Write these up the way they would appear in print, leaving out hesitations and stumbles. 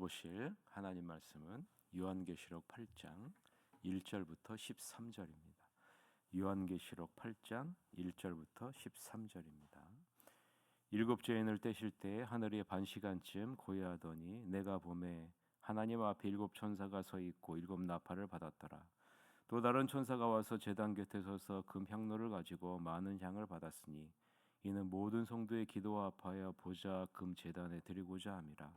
보실 하나님 말씀은 요한계시록 8장 1절부터 13절입니다. 요한계시록 8장 1절부터 13절입니다. 일곱 죄인을 떼실 때 하늘이 반시간쯤 고요하더니 내가 보매 하나님 앞에 일곱 천사가 서 있고 일곱 나팔을 받았더라. 또 다른 천사가 와서 제단 곁에 서서 금 향로를 가지고 많은 향을 받았으니 이는 모든 성도의 기도와 합하여 보좌 금 제단에 드리고자 함이라.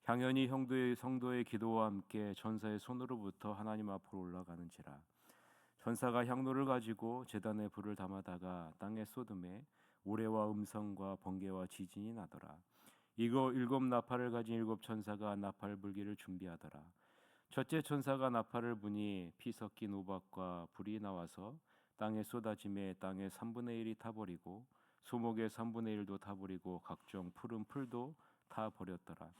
향연이 성도의 기도와 함께 천사의 손으로부터 하나님 앞으로 올라가는지라. 천사가 향로를 가지고 제단에 불을 담아다가 땅에 쏟음에 우레와 음성과 번개와 지진이 나더라. 이거 일곱 나팔을 가진 일곱 천사가 나팔 불기를 준비하더라. 첫째 천사가 나팔을 부니 피 섞인 우박과 불이 나와서 땅에 쏟아짐에 땅의 3분의 1이 타버리고 수목의 3분의 1도 타버리고 각종 푸른 풀도 타버렸더라.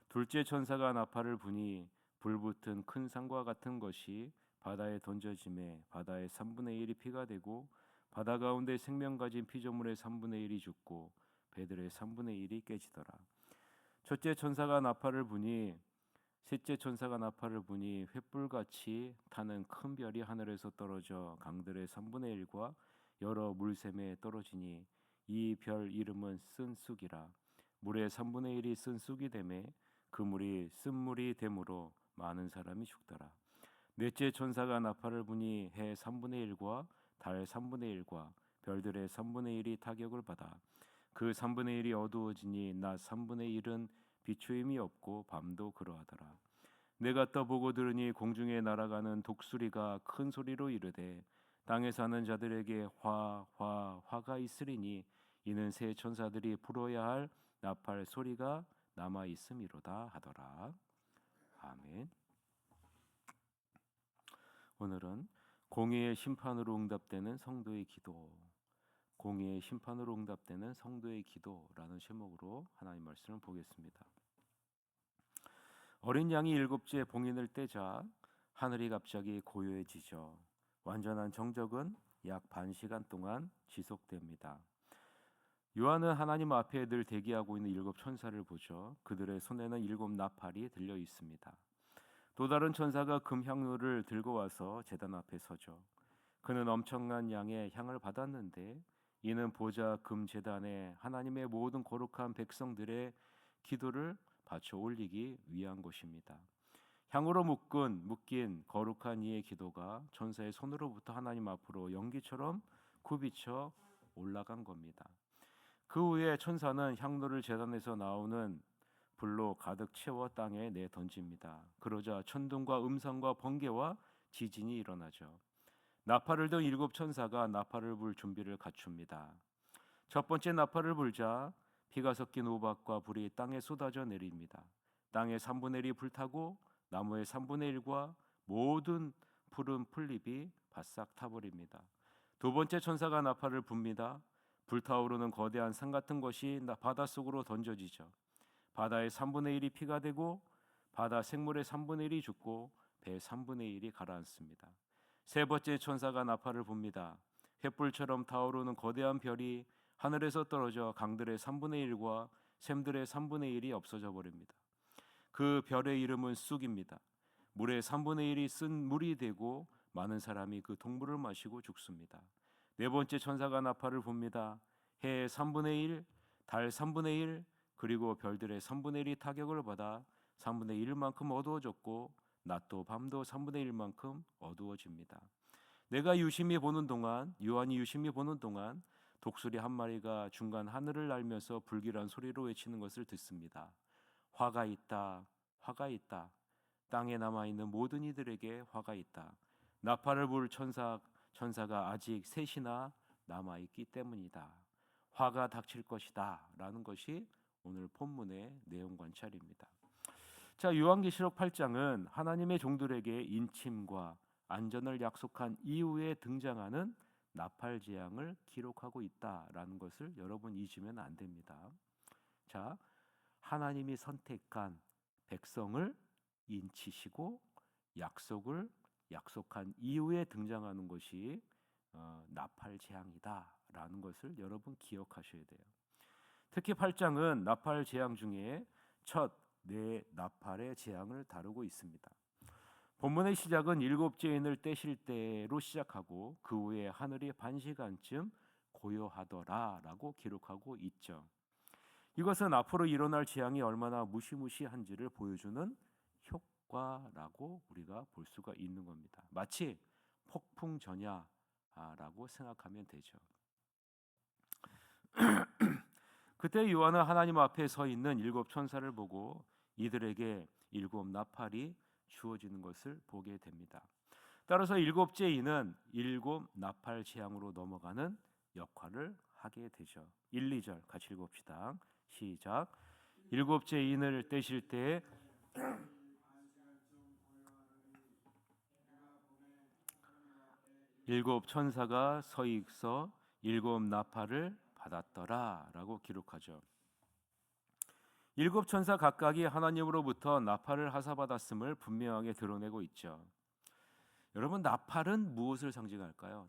둘째 천사가 나팔을 부니 불붙은 큰 산과 같은 것이 바다에 던져짐에 바다의 3분의 1이 피가 되고 바다 가운데 생명 가진 피조물의 3분의 1이 죽고 배들의 3분의 1이 깨지더라. 첫째 천사가 나팔을 부니 셋째 천사가 나팔을 부니 횃불같이 타는 큰 별이 하늘에서 떨어져 강들의 3분의 1과 여러 물샘에 떨어지니 이 별 이름은 쓴쑥이라. 물의 3분의 1이 쓴쑥이 되매 그 물이 쓴물이 되므로 많은 사람이 죽더라. 넷째 천사가 나팔을 부니 해 3분의 1과 달 3분의 1과 별들의 3분의 1이 타격을 받아 그 3분의 1이 어두워지니 낮 3분의 1은 비추임이 없고 밤도 그러하더라. 내가 떠보고 들으니 공중에 날아가는 독수리가 큰 소리로 이르되 땅에 사는 자들에게 화가 있으리니 이는 새 천사들이 불어야 할 나팔 소리가 남아 있음이로다 하더라. 아멘. 오늘은 공의의 심판으로 응답되는 성도의 기도, 공의의 심판으로 응답되는 성도의 기도라는 제목으로 하나님 말씀을 보겠습니다. 어린 양이 일곱째 봉인을 떼자 하늘이 갑자기 고요해지죠. 완전한 정적은 약 반 시간 동안 지속됩니다. 요한은 하나님 앞에 늘 대기하고 있는 일곱 천사를 보죠. 그들의 손에는 일곱 나팔이 들려 있습니다. 또 다른 천사가 금 향로를 들고 와서 제단 앞에 서죠. 그는 엄청난 양의 향을 받았는데 이는 보좌 금 제단에 하나님의 모든 거룩한 백성들의 기도를 바쳐 올리기 위한 것입니다. 향으로 묶인 거룩한 이의 기도가 천사의 손으로부터 하나님 앞으로 연기처럼 굽이쳐 올라간 겁니다. 그 후에 천사는 향로를 제단에서 나오는 불로 가득 채워 땅에 내 던집니다. 그러자 천둥과 음성과 번개와 지진이 일어나죠. 나팔을 든 일곱 천사가 나팔을 불 준비를 갖춥니다. 첫 번째 나팔을 불자 피가 섞인 우박과 불이 땅에 쏟아져 내립니다. 땅의 3분의 1이 불타고 나무의 3분의 1과 모든 푸른 풀잎이 바싹 타버립니다. 두 번째 천사가 나팔을 붑니다. 불타오르는 거대한 산 같은 것이 바닷속으로 던져지죠. 바다의 3분의 1이 피가 되고 바다 생물의 3분의 1이 죽고 배 3분의 1이 가라앉습니다. 세 번째 천사가 나팔을 붑니다. 횃불처럼 타오르는 거대한 별이 하늘에서 떨어져 강들의 3분의 1과 샘들의 3분의 1이 없어져 버립니다. 그 별의 이름은 쑥입니다. 물의 3분의 1이 쓴 물이 되고 많은 사람이 그 동물을 마시고 죽습니다. 네 번째 천사가 나팔을 붑니다. 해의 3분의 1, 달 3분의 1, 그리고 별들의 3분의 1이 타격을 받아 3분의 1만큼 어두워졌고 낮도 밤도 3분의 1만큼 어두워집니다. 내가 유심히 보는 동안, 요한이 유심히 보는 동안 독수리 한 마리가 중간 하늘을 날면서 불길한 소리로 외치는 것을 듣습니다. 화가 있다, 화가 있다. 땅에 남아있는 모든 이들에게 화가 있다. 나팔을 불 천사가 아직 셋이나 남아있기 때문이다. 화가 닥칠 것이다 라는 것이 오늘 본문의 내용 관찰입니다. 자, 요한계시록 8장은 하나님의 종들에게 인침과 안전을 약속한 이후에 등장하는 나팔 재앙을 기록하고 있다라는 것을 여러분 잊으면 안 됩니다. 자, 하나님이 선택한 백성을 인치시고 약속한 이후에 등장하는 것이 나팔 재앙이다라는 것을 여러분 기억하셔야 돼요. 특히 8장은 나팔 재앙 중에 첫 네 나팔의 재앙을 다루고 있습니다. 본문의 시작은 일곱째 인을 떼실 때로 시작하고 그 후에 하늘이 반시간쯤 고요하더라라고 기록하고 있죠. 이것은 앞으로 일어날 재앙이 얼마나 무시무시한지를 보여주는 효과라고 우리가 볼 수가 있는 겁니다. 마치 폭풍 전야라고 생각하면 되죠. 그때 요한은 하나님 앞에 서 있는 일곱 천사를 보고 이들에게 일곱 나팔이 주어지는 것을 보게 됩니다. 따라서 일곱째 인은 일곱 나팔 재앙으로 넘어가는 역할을 하게 되죠. 1, 2절 같이 읽읍시다. 시작. 일곱째 인을 떼실 때 일곱 천사가 서 있어 일곱 나팔을 받았더라라고 기록하죠. 일곱 천사 각각이 하나님으로부터 나팔을 하사받았음을 분명하게 드러내고 있죠. 여러분, 나팔은 무엇을 상징할까요?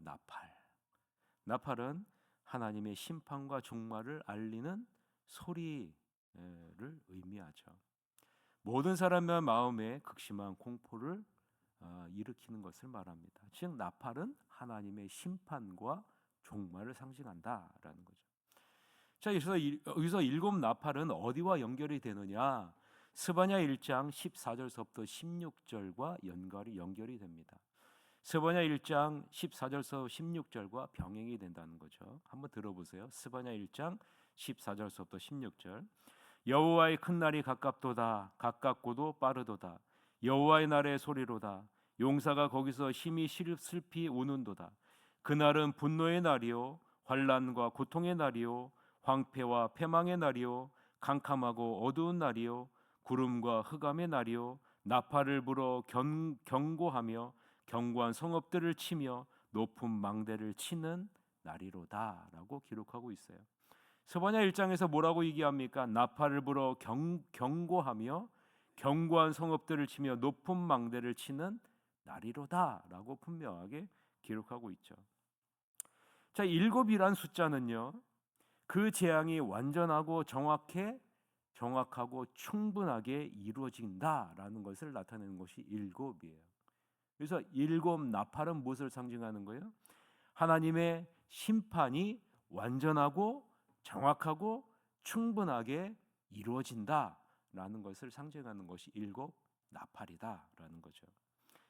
나팔은 하나님의 심판과 종말을 알리는 소리를 의미하죠. 모든 사람의 마음에 극심한 공포를 일으키는 것을 말합니다. 즉 나팔은 하나님의 심판과 종말을 상징한다라는 거죠. 자, 여기서 일곱 나팔은 어디와 연결이 되느냐? 스바냐 1장 14절서부터 16절과 연결이 됩니다. 스바냐 1장 14절서 16절과 병행이 된다는 거죠. 한번 들어보세요. 스바냐 1장 14절서부터 16절. 여호와의 큰 날이 가깝도다. 가깝고도 빠르도다. 여호와의 날의 소리로다. 용사가 거기서 힘이 슬피 우는도다. 그날은 분노의 날이요 환난과 고통의 날이요 황폐와 패망의 날이요 캄캄하고 어두운 날이요 구름과 흑암의 날이요 나팔을 불어 경고하며 견고한 성읍들을 치며 높은 망대를 치는 날이로다라고 기록하고 있어요. 스바냐 1장에서 뭐라고 얘기합니까? 나팔을 불어 경고하며 견고한 성읍들을 치며 높은 망대를 치는 날이로다라고 분명하게 기록하고 있죠. 자, 7이란 숫자는요, 그 재앙이 완전하고 정확하고 충분하게 이루어진다라는 것을 나타내는 것이 7이에요. 그래서 7 나팔은 무엇을 상징하는 거예요? 하나님의 심판이 완전하고 정확하고 충분하게 이루어진다라는 것을 상징하는 것이 7 나팔이다라는 거죠.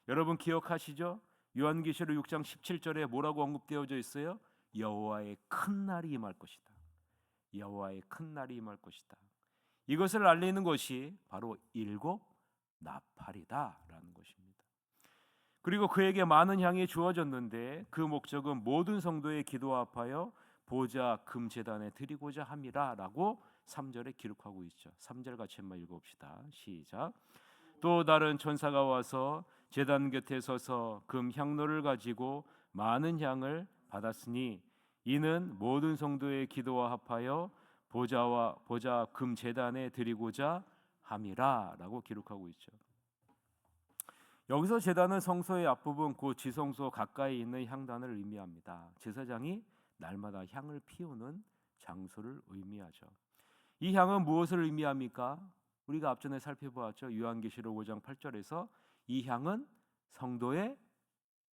여러분 기억하시죠? 요한계시록 6장 17절에 뭐라고 언급되어져 있어요? 여호와의 큰 날이 임할 것이다. 여호와의 큰 날이 임할 것이다. 이것을 알리는 것이 바로 7 나팔이다라는 것입니다. 그리고 그에게 많은 향이 주어졌는데 그 목적은 모든 성도의 기도와 합하여 보좌 금제단에 드리고자 함이라라고 3절에 기록하고 있죠. 3절 같이 한번 읽어봅시다. 시작. 또 다른 천사가 와서 제단 곁에 서서 금 향로를 가지고 많은 향을 받았으니 이는 모든 성도의 기도와 합하여 보좌 금 제단에 드리고자 함이라라고 기록하고 있죠. 여기서 제단은 성소의 앞부분 곧 지성소 가까이 있는 향단을 의미합니다. 제사장이 날마다 향을 피우는 장소를 의미하죠. 이 향은 무엇을 의미합니까? 우리가 앞전에 살펴보았죠. 요한계시록 5장 8절에서 이 향은 성도의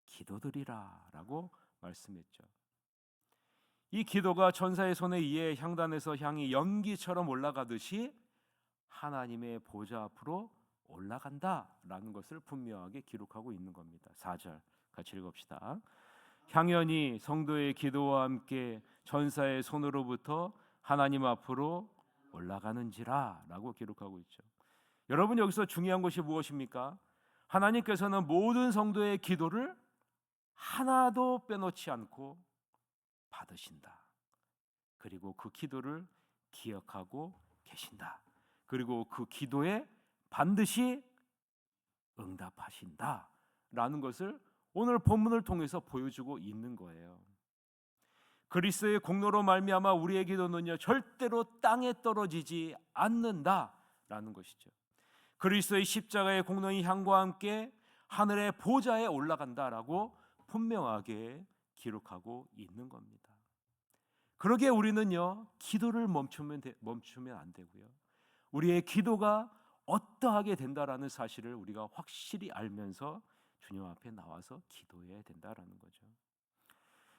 기도들이라라고 말씀했죠. 이 기도가 천사의 손에 의해 향단에서 향이 연기처럼 올라가듯이 하나님의 보좌 앞으로 올라간다라는 것을 분명하게 기록하고 있는 겁니다. 4절 같이 읽읍시다. 향연이 성도의 기도와 함께 천사의 손으로부터 하나님 앞으로 올라가는지라라고 기록하고 있죠. 여러분 여기서 중요한 것이 무엇입니까? 하나님께서는 모든 성도의 기도를 하나도 빼놓지 않고 받으신다. 그리고 그 기도를 기억하고 계신다. 그리고 그 기도에 반드시 응답하신다라는 것을 오늘 본문을 통해서 보여주고 있는 거예요. 그리스도의 공로로 말미암아 우리의 기도는요 절대로 땅에 떨어지지 않는다라는 것이죠. 그리스도의 십자가의 공로의 향과 함께 하늘의 보좌에 올라간다라고 분명하게 기록하고 있는 겁니다. 그러기에 우리는요 기도를 멈추면 안 되고요. 우리의 기도가 어떠하게 된다라는 사실을 우리가 확실히 알면서 주님 앞에 나와서 기도해야 된다라는 거죠.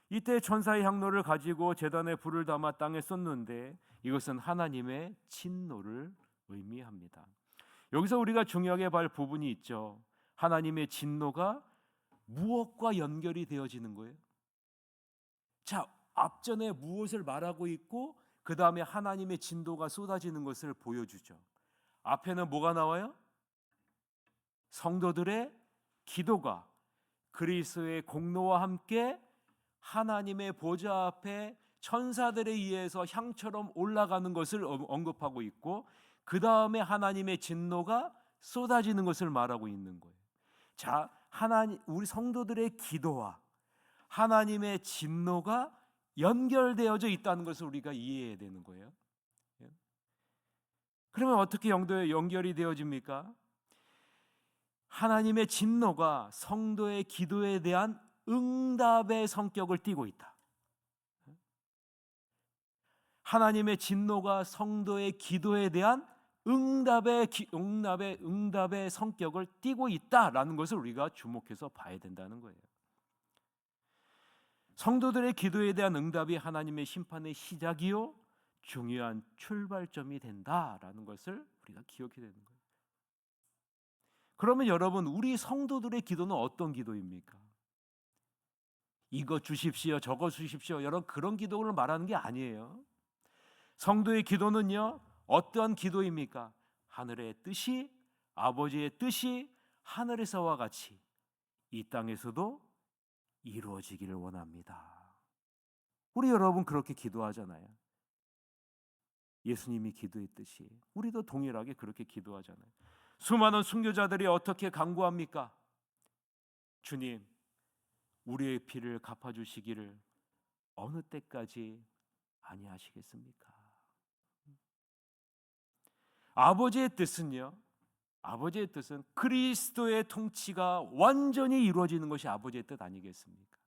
이때 천사의 향로를 가지고 제단에 불을 담아 땅에 쏟는데 이것은 하나님의 진노를 의미합니다. 여기서 우리가 중요하게 볼 부분이 있죠. 하나님의 진노가 무엇과 연결이 되어지는 거예요? 자, 앞전에 무엇을 말하고 있고 그 다음에 하나님의 진노가 쏟아지는 것을 보여주죠. 앞에는 뭐가 나와요? 성도들의 기도가 그리스도의 공로와 함께 하나님의 보좌 앞에 천사들에 의해서 향처럼 올라가는 것을 언급하고 있고, 그 다음에 하나님의 진노가 쏟아지는 것을 말하고 있는 거예요. 자, 하나님, 우리 성도들의 기도와 하나님의 진노가 연결되어져 있다는 것을 우리가 이해해야 되는 거예요. 그러면 어떻게 연결이 되어집니까? 하나님의 진노가 성도의 기도에 대한 응답의 성격을 띠고 있다. 하나님의 진노가 성도의 기도에 대한 응답의 성격을 띠고 있다라는 것을 우리가 주목해서 봐야 된다는 거예요. 성도들의 기도에 대한 응답이 하나님의 심판의 시작이요 중요한 출발점이 된다라는 것을 우리가 기억해야 되는 거예요. 그러면 여러분, 우리 성도들의 기도는 어떤 기도입니까? 이거 주십시오, 저거 주십시오, 여러분, 그런 기도를 말하는 게 아니에요. 성도의 기도는요, 어떤 기도입니까? 하늘의 뜻이, 아버지의 뜻이 하늘에서와 같이 이 땅에서도 이루어지기를 원합니다. 우리 여러분 그렇게 기도하잖아요. 예수님이 기도했듯이 우리도 동일하게 그렇게 기도하잖아요. 수많은 순교자들이 어떻게 간구합니까? 주님, 우리의 피를 갚아주시기를 어느 때까지 아니하시겠습니까? 아버지의 뜻은요, 아버지의 뜻은 그리스도의 통치가 완전히 이루어지는 것이 아버지의 뜻 아니겠습니까?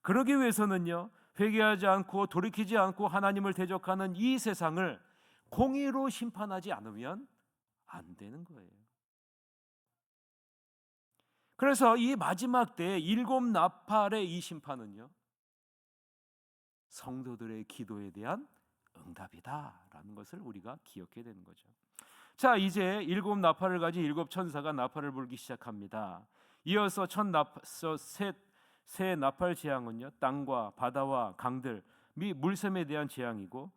그러기 위해서는요, 회개하지 않고 돌이키지 않고 하나님을 대적하는 이 세상을 공의로 심판하지 않으면 안 되는 거예요. 그래서 이 마지막 때 일곱 나팔의 이 심판은요, 성도들의 기도에 대한 응답이다라는 것을 우리가 기억해야 되는 거죠. 자, 이제 일곱 나팔을 가진 일곱 천사가 나팔을 불기 시작합니다. 이어서 새 나팔 재앙은요, 땅과 바다와 강들 및 물샘에 대한 재앙이고,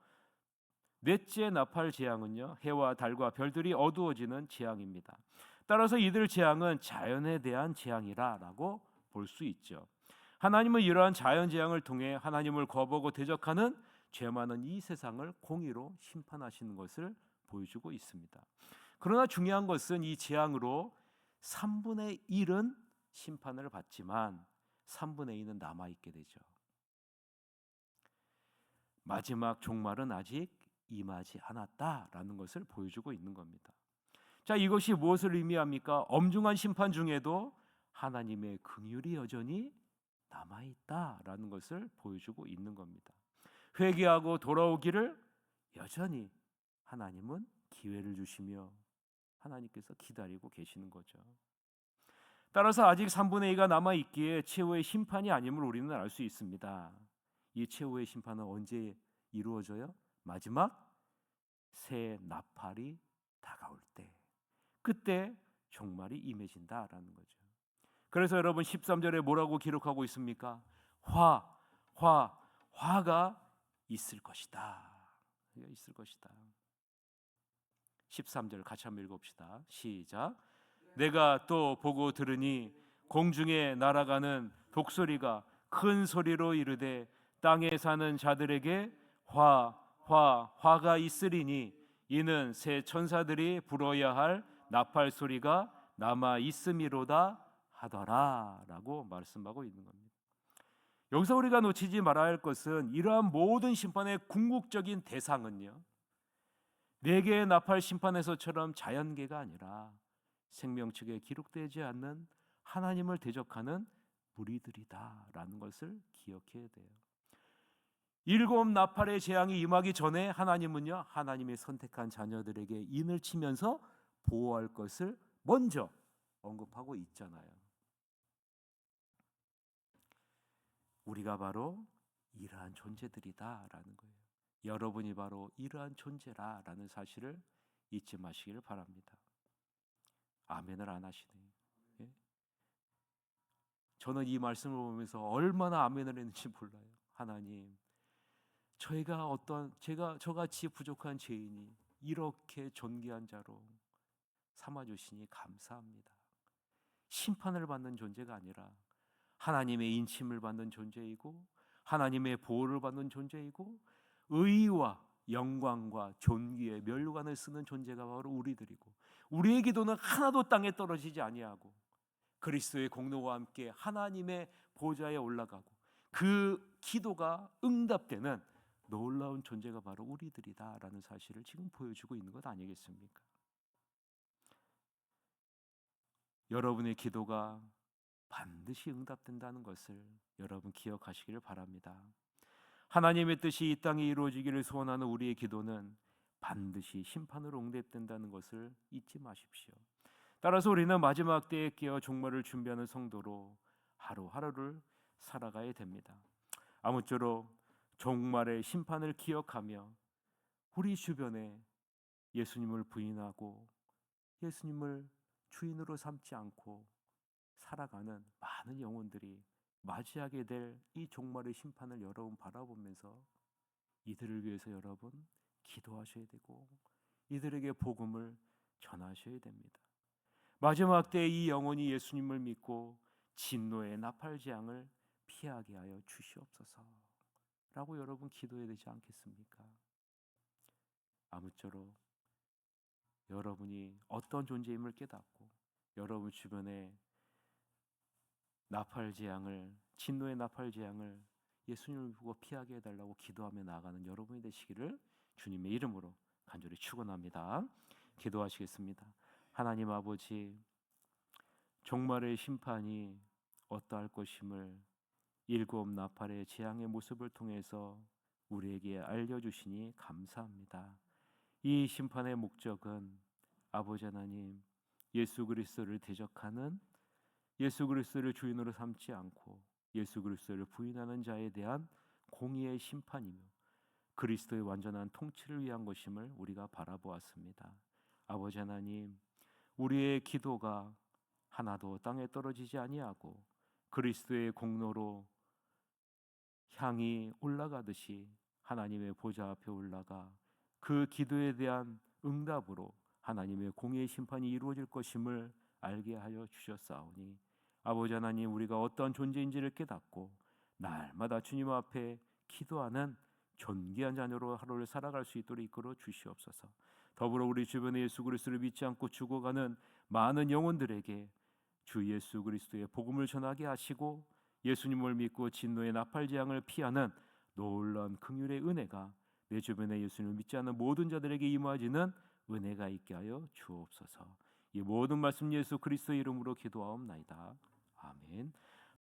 넷째 나팔 재앙은요, 해와 달과 별들이 어두워지는 재앙입니다. 따라서 이들 재앙은 자연에 대한 재앙이라고 볼 수 있죠. 하나님은 이러한 자연 재앙을 통해 하나님을 거부하고 대적하는 죄 많은 이 세상을 공의로 심판하시는 것을 보여주고 있습니다. 그러나 중요한 것은 이 재앙으로 3분의 1은 심판을 받지만 3분의 2는 남아있게 되죠. 마지막 종말은 아직 임하지 않았다라는 것을 보여주고 있는 겁니다. 자, 이것이 무엇을 의미합니까? 엄중한 심판 중에도 하나님의 긍휼이 여전히 남아있다라는 것을 보여주고 있는 겁니다. 회개하고 돌아오기를 여전히 하나님은 기회를 주시며 하나님께서 기다리고 계시는 거죠. 따라서 아직 3분의 2가 남아있기에 최후의 심판이 아님을 우리는 알 수 있습니다. 이 최후의 심판은 언제 이루어져요? 마지막 새 나팔이 다가올 때, 그때 종말이 임해진다라는 거죠. 그래서 여러분 13절에 뭐라고 기록하고 있습니까? 화가 있을 것이다. 있을 것이다. 13절 같이 한번 읽어봅시다. 시작. 내가 또 보고 들으니 공중에 날아가는 독소리가 큰 소리로 이르되 땅에 사는 자들에게 화가 있으리니 이는 새 천사들이 불어야 할 나팔 소리가 남아 있음이로다 하더라라고 말씀하고 있는 겁니다. 여기서 우리가 놓치지 말아야 할 것은 이러한 모든 심판의 궁극적인 대상은요, 네 개의 나팔 심판에서처럼 자연계가 아니라 생명책에 기록되지 않는 하나님을 대적하는 무리들이다라는 것을 기억해야 돼요. 일곱 나팔의 재앙이 임하기 전에 하나님은요, 하나님의 선택한 자녀들에게 인을 치면서 보호할 것을 먼저 언급하고 있잖아요. 우리가 바로 이러한 존재들이다라는 거예요. 여러분이 바로 이러한 존재라라는 사실을 잊지 마시기를 바랍니다. 아멘을 안 하시네요. 예? 저는 이 말씀을 보면서 얼마나 아멘을 했는지 몰라요. 하나님, 제가 저같이 부족한 죄인이 이렇게 존귀한 자로 삼아주시니 감사합니다. 심판을 받는 존재가 아니라 하나님의 인침을 받는 존재이고 하나님의 보호를 받는 존재이고 의와 영광과 존귀의 면류관을 쓰는 존재가 바로 우리들이고, 우리의 기도는 하나도 땅에 떨어지지 아니하고 그리스도의 공로와 함께 하나님의 보좌에 올라가고 그 기도가 응답되는 놀라운 존재가 바로 우리들이다라는 사실을 지금 보여주고 있는 것 아니겠습니까? 여러분의 기도가 반드시 응답된다는 것을 여러분 기억하시기를 바랍니다. 하나님의 뜻이 이 땅에 이루어지기를 소원하는 우리의 기도는 반드시 심판으로 응답된다는 것을 잊지 마십시오. 따라서 우리는 마지막 때에 깨어 종말을 준비하는 성도로 하루하루를 살아가야 됩니다. 아무쪼록 종말의 심판을 기억하며 우리 주변에 예수님을 부인하고 예수님을 주인으로 삼지 않고 살아가는 많은 영혼들이 맞이하게 될 이 종말의 심판을 여러분 바라보면서 이들을 위해서 여러분 기도하셔야 되고 이들에게 복음을 전하셔야 됩니다. 마지막 때에 이 영혼이 예수님을 믿고 진노의 나팔재앙을 피하게 하여 주시옵소서 라고 여러분 기도해야 되지 않겠습니까? 아무쪼록 여러분이 어떤 존재임을 깨닫고 여러분 주변에 진노의 나팔재앙을 예수님을 보고 피하게 해달라고 기도하며 나아가는 여러분이 되시기를 주님의 이름으로 간절히 축원합니다. 기도하시겠습니다. 하나님 아버지, 종말의 심판이 어떠할 것임을 일곱 나팔의 재앙의 모습을 통해서 우리에게 알려주시니 감사합니다. 이 심판의 목적은 아버지 하나님, 예수 그리스도를 대적하는, 예수 그리스도를 주인으로 삼지 않고 예수 그리스도를 부인하는 자에 대한 공의의 심판이며 그리스도의 완전한 통치를 위한 것임을 우리가 바라보았습니다. 아버지 하나님, 우리의 기도가 하나도 땅에 떨어지지 아니하고 그리스도의 공로로 향이 올라가듯이 하나님의 보좌 앞에 올라가 그 기도에 대한 응답으로 하나님의 공의의 심판이 이루어질 것임을 알게 하여 주셨사오니 아버지 하나님, 우리가 어떤 존재인지를 깨닫고 날마다 주님 앞에 기도하는 존귀한 자녀로 하루를 살아갈 수 있도록 이끌어 주시옵소서. 더불어 우리 주변에 예수 그리스도를 믿지 않고 죽어가는 많은 영혼들에게 주 예수 그리스도의 복음을 전하게 하시고 예수님을 믿고 진노의 나팔재앙을 피하는 놀라운 긍휼의 은혜가 내 주변에 예수님을 믿지 않는 모든 자들에게 임하지는 은혜가 있게 하여 주옵소서. 이 모든 말씀 예수 그리스도의 이름으로 기도하옵나이다. 아멘.